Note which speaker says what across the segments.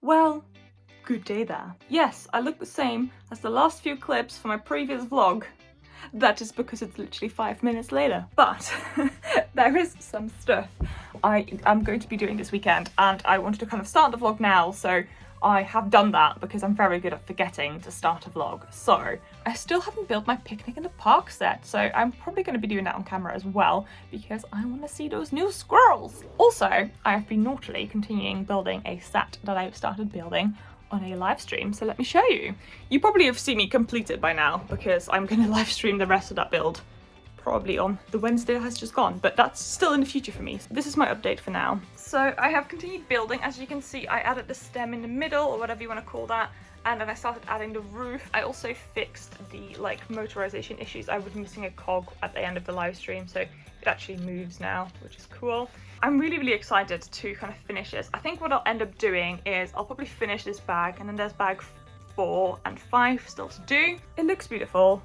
Speaker 1: Well, good day there. Yes, I look the same as the last few clips from my previous vlog. That is because it's literally 5 minutes later. But there is some stuff I am going to be doing this weekend, and I wanted to kind of start the vlog now, so I have done that because I'm very good at forgetting to start a vlog. So I still haven't built my picnic in the park set, so I'm probably going to be doing that on camera as well because I want to see those new squirrels. Also, I have been naughtily continuing building a set that I've started building on a live stream, so let me show you. You probably have seen me complete it by now because I'm going to live stream the rest of that build probably on the Wednesday that has just gone, but that's still in the future for me. So this is my update for now. So I have continued building. As you can see, I added the stem in the middle, or whatever you want to call that, and then I started adding the roof. I also fixed the motorization issues. I was missing a cog at the end of the live stream, so it actually moves now, which is cool. I'm really excited to kind of finish this. I think what I'll end up doing is I'll probably finish this bag, and then there's bag 4 and 5 still to do. It looks beautiful,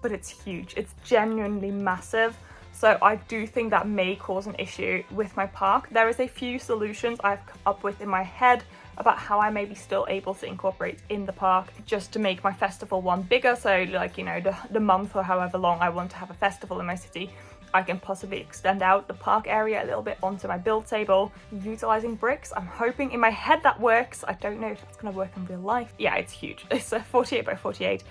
Speaker 1: but it's huge. It's genuinely massive. So I do think that may cause an issue with my park. There is a few solutions I've come up with in my head about how I may be still able to incorporate in the park just to make my festival one bigger. So like, you know, the month or however long I want to have a festival in my city, I can possibly extend out the park area a little bit onto my build table utilizing bricks. I'm hoping in my head that works. I don't know if that's going to work in real life. Yeah, it's huge. It's a 48 by 48.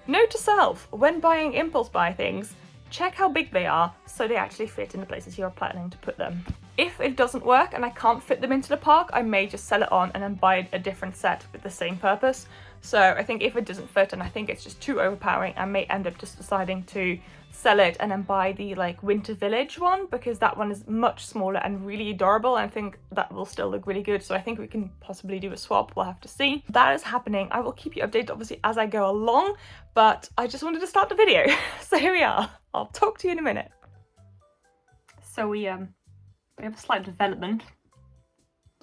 Speaker 1: Note to self, when buying impulse buy things, check how big they are so they actually fit in the places you're planning to put them. If it doesn't work and I can't fit them into the park, I may just sell it on and then buy a different set with the same purpose. So I think if it doesn't fit and I think it's just too overpowering, I may end up just deciding to sell it and then buy the Winter Village one, because that one is much smaller and really adorable, and I think that will still look really good. So I think we can possibly do a swap. We'll have to see. That is happening. I will keep you updated obviously as I go along, but I just wanted to start the video. So here we are. I'll talk to you in a minute. So we have a slight development.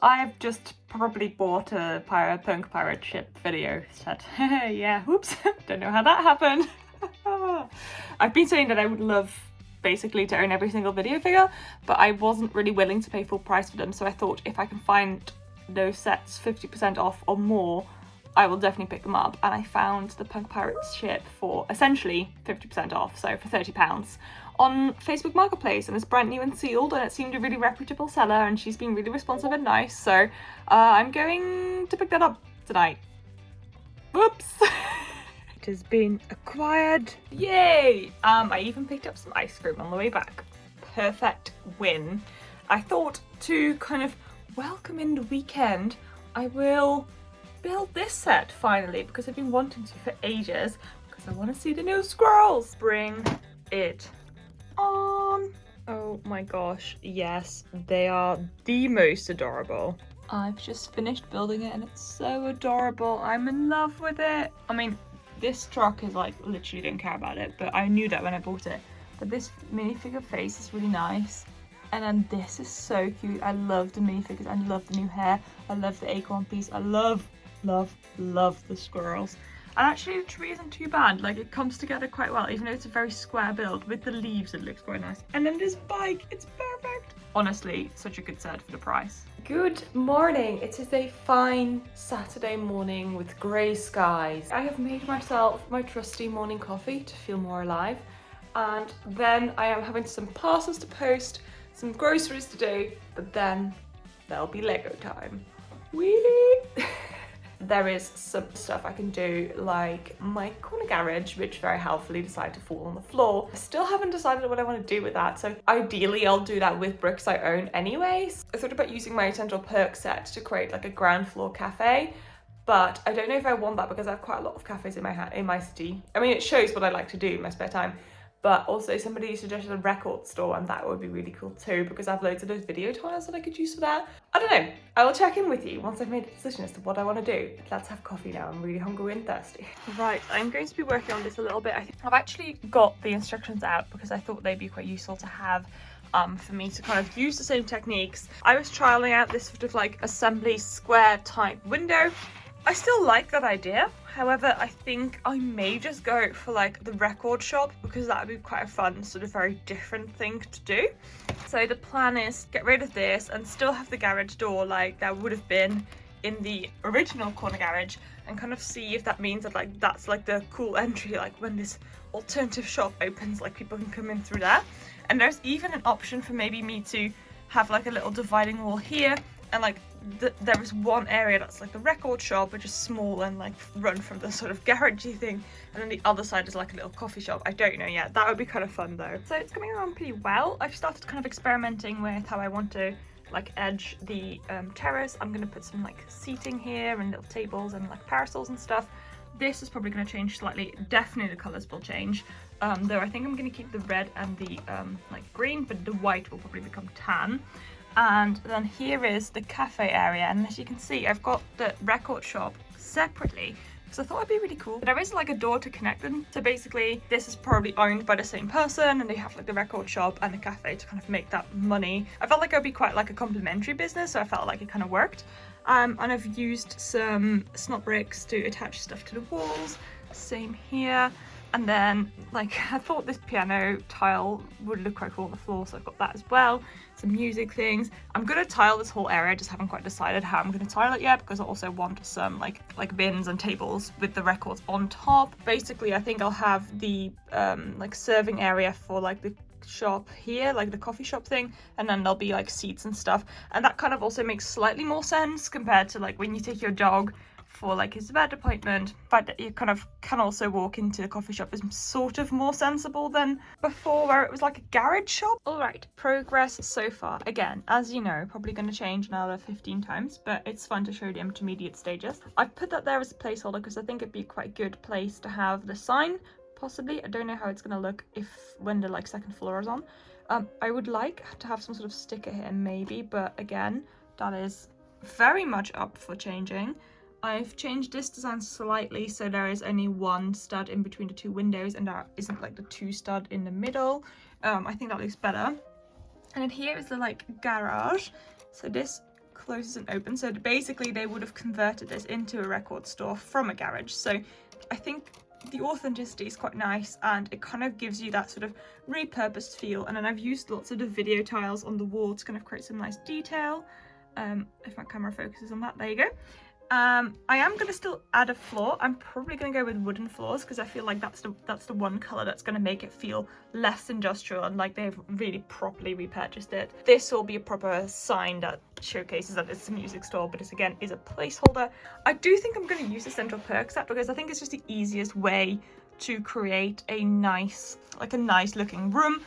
Speaker 1: I've just probably bought a punk pirate ship video set. Yeah, whoops. Don't know how that happened. I've been saying that I would love basically to own every single video figure, but I wasn't really willing to pay full price for them, so I thought if I can find those sets 50% off or more, I will definitely pick them up. And I found the Punk Pirates ship for essentially 50% off, so for £30 on Facebook Marketplace, and it's brand new and sealed, and it seemed a really reputable seller, and she's been really responsive and nice, so I'm going to pick that up tonight. Whoops. It has been acquired. Yay! I even picked up some ice cream on the way back. Perfect win. I thought to kind of welcome in the weekend, I will build this set finally, because I've been wanting to for ages, because I want to see the new squirrels. Bring it on. Oh my gosh, yes, they are the most adorable. I've just finished building it and it's so adorable. I'm in love with it. I mean, this truck is literally don't care about it, but I knew that when I bought it. But this minifigure face is really nice. And then this is so cute. I love the minifigures. I love the new hair. I love the acorn piece. I love the squirrels. And actually the tree isn't too bad. It comes together quite well, even though it's a very square build. With the leaves, it looks quite nice. And then this bike, it's perfect. Honestly, such a good set for the price. Good morning. It is a fine Saturday morning with grey skies. I have made myself my trusty morning coffee to feel more alive. And then I am having some parcels to post, some groceries to do, but then there'll be Lego time. Whee! There is some stuff I can do, like my corner garage, which very helpfully decided to fall on the floor. I still haven't decided what I want to do with that, so ideally I'll do that with bricks I own anyways. I thought about using my Essential Perk set to create a ground floor cafe, but I don't know if I want that because I have quite a lot of cafes in my city. I mean, it shows what I like to do in my spare time. But also somebody suggested a record store, and that would be really cool too, because I have loads of those video tiles that I could use for that. I don't know. I will check in with you once I've made a decision as to what I want to do. Let's have coffee now. I'm really hungry and thirsty. Right, I'm going to be working on this a little bit. I think I've actually got the instructions out because I thought they'd be quite useful to have for me to kind of use the same techniques. I was trialing out this sort of assembly square type window. I still like that idea. However, I think I may just go for the record shop, because that would be quite a fun sort of very different thing to do. So the plan is get rid of this and still have the garage door like there would have been in the original corner garage and kind of see if that means that like that's like the cool entry, like when this alternative shop opens, like people can come in through that. And there's even an option for maybe me to have like a little dividing wall here, and like there is one area that's like the record shop, which is small and like run from the sort of garagey thing, and then the other side is like a little coffee shop. I don't know yet. That would be kind of fun though. So it's coming along pretty well. I've started kind of experimenting with how I want to like edge the terrace. I'm gonna put some like seating here and little tables and like parasols and stuff. This is probably going to change slightly. Definitely the colours will change, though I think I'm going to keep the red and the like green, but the white will probably become tan. And then here is the cafe area, and as you can see I've got the record shop separately because I thought it'd be really cool. There is like a door to connect them, so basically this is probably owned by the same person and they have like the record shop and the cafe to kind of make that money. I felt like it would be quite like a complementary business, so I felt like it kind of worked. And I've used some snot bricks to attach stuff to the walls, same here. And then like I thought this piano tile would look quite cool on the floor, so I've got that as well. Some music things. I'm gonna tile this whole area, just haven't quite decided how I'm gonna tile it yet, because I also want some like bins and tables with the records on top. Basically I think I'll have the like serving area for like the shop here, like the coffee shop thing, and then there'll be like seats and stuff, and that kind of also makes slightly more sense compared to like when you take your dog for like his vet appointment. But that you kind of can also walk into the coffee shop is sort of more sensible than before, where it was like a garage shop. All right, progress so far. Again, as you know, probably going to change another 15 times, but it's fun to show the intermediate stages. I've put that there as a placeholder because I think it'd be quite a good place to have the sign. Possibly, I don't know how it's gonna look when the like second floor is on. I would like to have some sort of sticker here maybe, but again, that is very much up for changing. I've changed this design slightly so there is only one stud in between the two windows and there isn't like the two stud in the middle. I think that looks better. And then here is the like garage, so this closes and opens, so basically they would have converted this into a record store from a garage. So I think the authenticity is quite nice and it kind of gives you that sort of repurposed feel. And then I've used lots of the video tiles on the wall to kind of create some nice detail. If my camera focuses on that, there you go. I am going to still add a floor. I'm probably going to go with wooden floors because I feel like that's the one colour that's going to make it feel less industrial and like they've really properly repurchased it. This will be a proper sign that showcases that it's a music store, but this again is a placeholder. I do think I'm going to use the central perk set because I think it's just the easiest way to create a nice looking room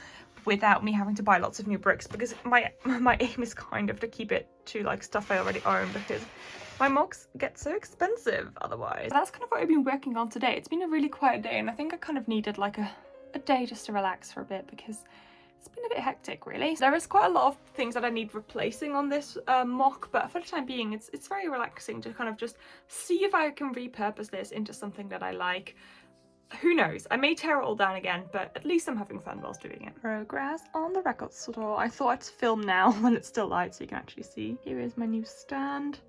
Speaker 1: without me having to buy lots of new bricks, because my aim is kind of to keep it to like stuff I already own, because my mugs get so expensive otherwise. But that's kind of what I've been working on today. It's been a really quiet day and I think I kind of needed like a day just to relax for a bit because it's been a bit hectic really. There is quite a lot of things that I need replacing on this mock, but for the time being it's very relaxing to kind of just see if I can repurpose this into something that I like. Who knows, I may tear it all down again, but at least I'm having fun whilst doing it. Progress on the record store. I thought I'd film now when it's still light so you can actually see. Here is my new stand.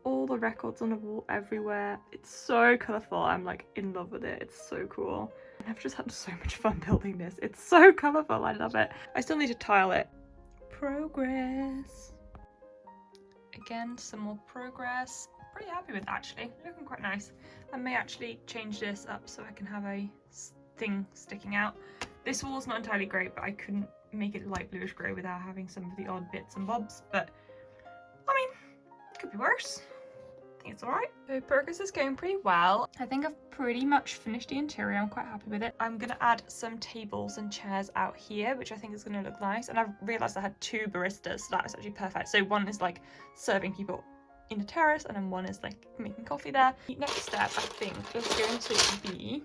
Speaker 1: All the records on the wall everywhere. It's so colourful. I'm like in love with it. It's so cool. And I've just had so much fun building this. It's so colourful. I love it. I still need to tile it. Progress. Again, some more progress. Pretty happy with it actually. Looking quite nice. I may actually change this up so I can have a thing sticking out. This wall's not entirely great, but I couldn't make it light bluish grey without having some of the odd bits and bobs. But I mean, could be worse. I think it's alright. So progress is going pretty well. I think I've pretty much finished the interior. I'm quite happy with it. I'm gonna add some tables and chairs out here, which I think is gonna look nice. And I've realised I had two baristas, so that is actually perfect. So one is like serving people in the terrace and then one is like making coffee there. The next step I think is going to be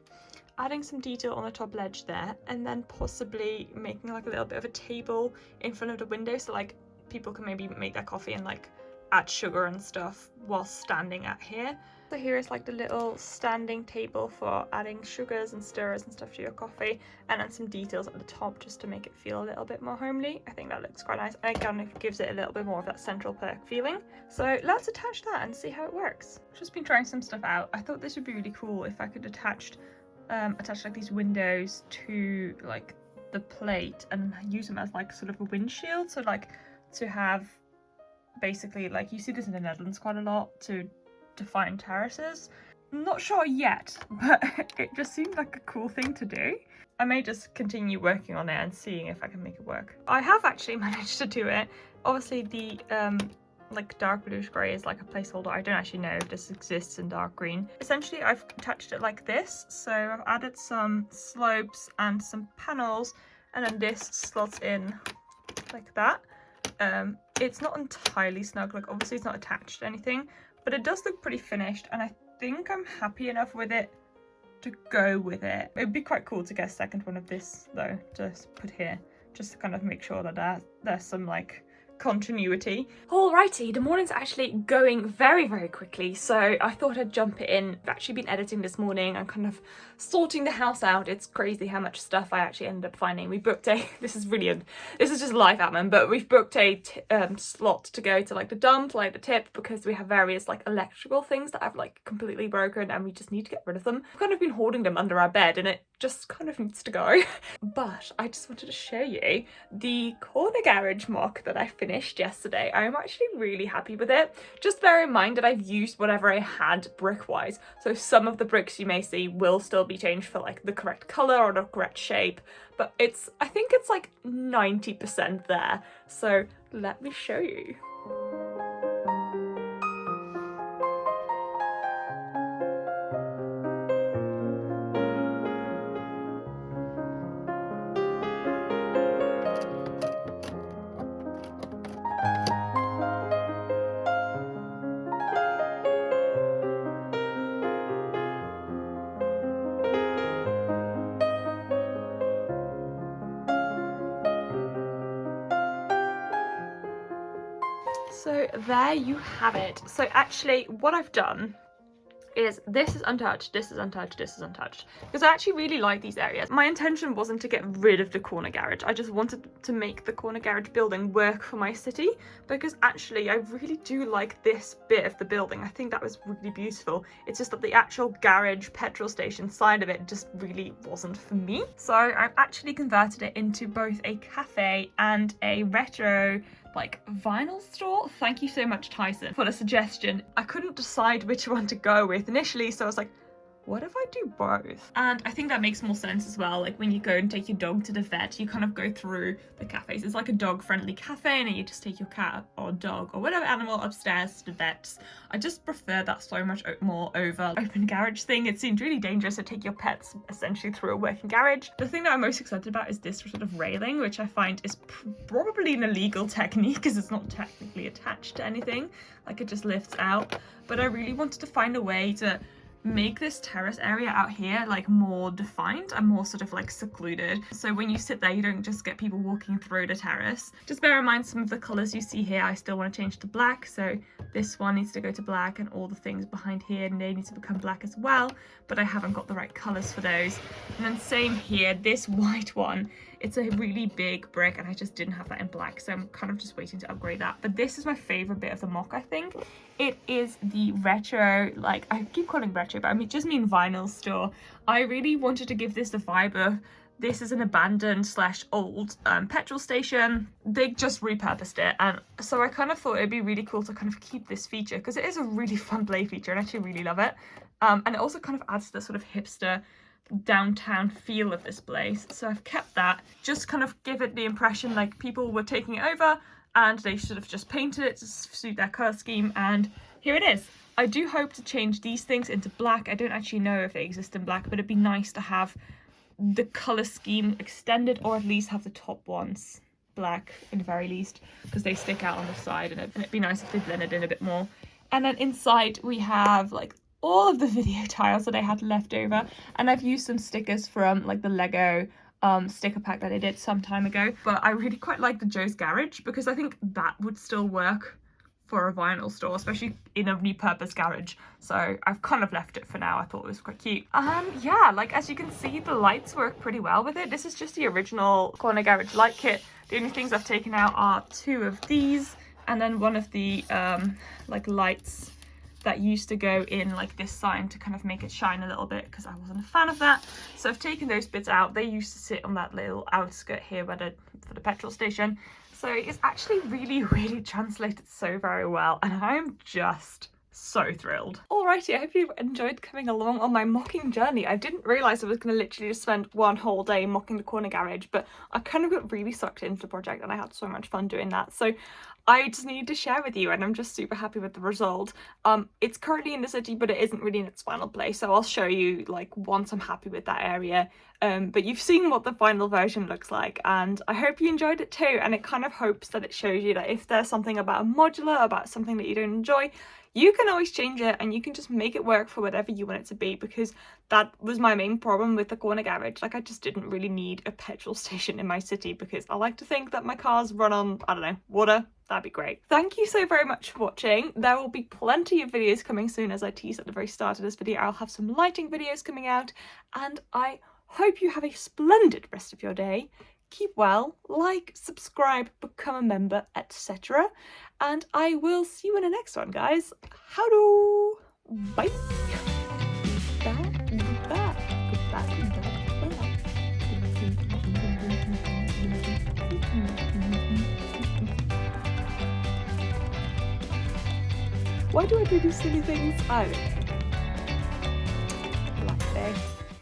Speaker 1: adding some detail on the top ledge there, and then possibly making like a little bit of a table in front of the window so like people can maybe make their coffee and like add sugar and stuff while standing at here. So here is like the little standing table for adding sugars and stirrers and stuff to your coffee, and then some details at the top just to make it feel a little bit more homely. I think that looks quite nice and it kind of gives it a little bit more of that central perk feeling. So let's attach that and see how it works. I've just been trying some stuff out. I thought this would be really cool if I could attach like these windows to like the plate and use them as like sort of a windshield, so like to have basically, like, you see this in the Netherlands quite a lot to define terraces. I'm not sure yet, but it just seemed like a cool thing to do. I may just continue working on it and seeing if I can make it work. I have actually managed to do it. Obviously the like dark bluish grey is like a placeholder. I don't actually know if this exists in dark green. Essentially I've touched it like this, so I've added some slopes and some panels, and then this slots in like that. It's not entirely snug, like obviously it's not attached to anything, but it does look pretty finished, and I think I'm happy enough with it to go with it. It'd be quite cool to get a second one of this though, just put here, just to kind of make sure that there's some like continuity. Alrighty, the morning's actually going very, very quickly, so I thought I'd jump it in. I've actually been editing this morning and kind of sorting the house out. It's crazy how much stuff I actually ended up finding. We booked this is just live admin, but we've booked a slot to go to like the dump, like the tip, because we have various like electrical things that have like completely broken and we just need to get rid of them. We've kind of been hoarding them under our bed and it just kind of needs to go. But I just wanted to show you the corner garage mock that I finished yesterday. I'm actually really happy with it. Just bear in mind that I've used whatever I had brick wise, so some of the bricks you may see will still be changed for like the correct color or the correct shape, but I think it's like 90% there, so let me show you. So there you have it. So actually what I've done is this is untouched, this is untouched, this is untouched, because I actually really like these areas. My intention wasn't to get rid of the corner garage, I just wanted to make the corner garage building work for my city, because actually I really do like this bit of the building. I think that was really beautiful. It's just that the actual garage petrol station side of it just really wasn't for me. So I've actually converted it into both a cafe and a retro like vinyl store. Thank you so much, Tyson, for the suggestion. I couldn't decide which one to go with initially, so I was like, what if I do both? And I think that makes more sense as well. Like when you go and take your dog to the vet, you kind of go through the cafes. It's like a dog friendly cafe, and then you just take your cat or dog or whatever animal upstairs to the vets. I just prefer that so much more over open garage thing. It seemed really dangerous to take your pets essentially through a working garage. The thing that I'm most excited about is this sort of railing, which I find is probably an illegal technique because it's not technically attached to anything. Like it just lifts out. But I really wanted to find a way to make this terrace area out here like more defined and more sort of like secluded, so when you sit there you don't just get people walking through the terrace. Just bear in mind some of the colors you see here I still want to change to black, so this one needs to go to black and all the things behind here and they need to become black as well, but I haven't got the right colors for those. And then same here, this white one, it's a really big brick and I just didn't have that in black, so I'm kind of just waiting to upgrade that. But this is my favorite bit of the mock, I think. It is the retro, like I keep calling retro, but I just mean vinyl store. I really wanted to give this the vibe of this is an abandoned / old petrol station. They just repurposed it, and so I kind of thought it'd be really cool to kind of keep this feature because it is a really fun play feature and I actually really love it. And it also kind of adds to the sort of hipster downtown feel of this place, so I've kept that, just kind of give it the impression like people were taking it over and they should have just painted it to suit their colour scheme, and here it is. I do hope to change these things into black. I don't actually know if they exist in black, but it'd be nice to have the colour scheme extended, or at least have the top ones black in the very least, because they stick out on the side, and it'd be nice if they blended in a bit more. And then inside we have like all of the video tiles that I had left over, and I've used some stickers from like the Lego sticker pack that I did some time ago, but I really quite like the Joe's Garage because I think that would still work for a vinyl store, especially in a repurposed garage, so I've kind of left it for now. I thought it was quite cute. Yeah, like as you can see, the lights work pretty well with it. This is just the original corner garage light kit. The only things I've taken out are 2 of these and then one of the like lights that used to go in like this sign to kind of make it shine a little bit, because I wasn't a fan of that. So I've taken those bits out. They used to sit on that little outskirt here where for the petrol station. So it's actually really translated so very well, and I'm just so thrilled. Alrighty, I hope you've enjoyed coming along on my mocking journey. I didn't realise I was going to literally just spend one whole day mocking the corner garage, but I kind of got really sucked into the project and I had so much fun doing that. So I just needed to share with you, and I'm just super happy with the result. It's currently in the city, but it isn't really in its final place, so I'll show you like once I'm happy with that area. But you've seen what the final version looks like, and I hope you enjoyed it too. And it kind of hopes that it shows you that if there's something about a modular, about something that you don't enjoy, you can always change it and you can just make it work for whatever you want it to be, because that was my main problem with the corner garage. Like, I just didn't really need a petrol station in my city, because I like to think that my cars run on, I don't know, water. That'd be great. Thank you so very much for watching. There will be plenty of videos coming soon. As I teased at the very start of this video, I'll have some lighting videos coming out, and I hope you have a splendid rest of your day. Keep well, like, subscribe, become a member, etc. And I will see you in the next one, guys. Howdo! Bye! Why do I do these silly things? I don't know. Black day.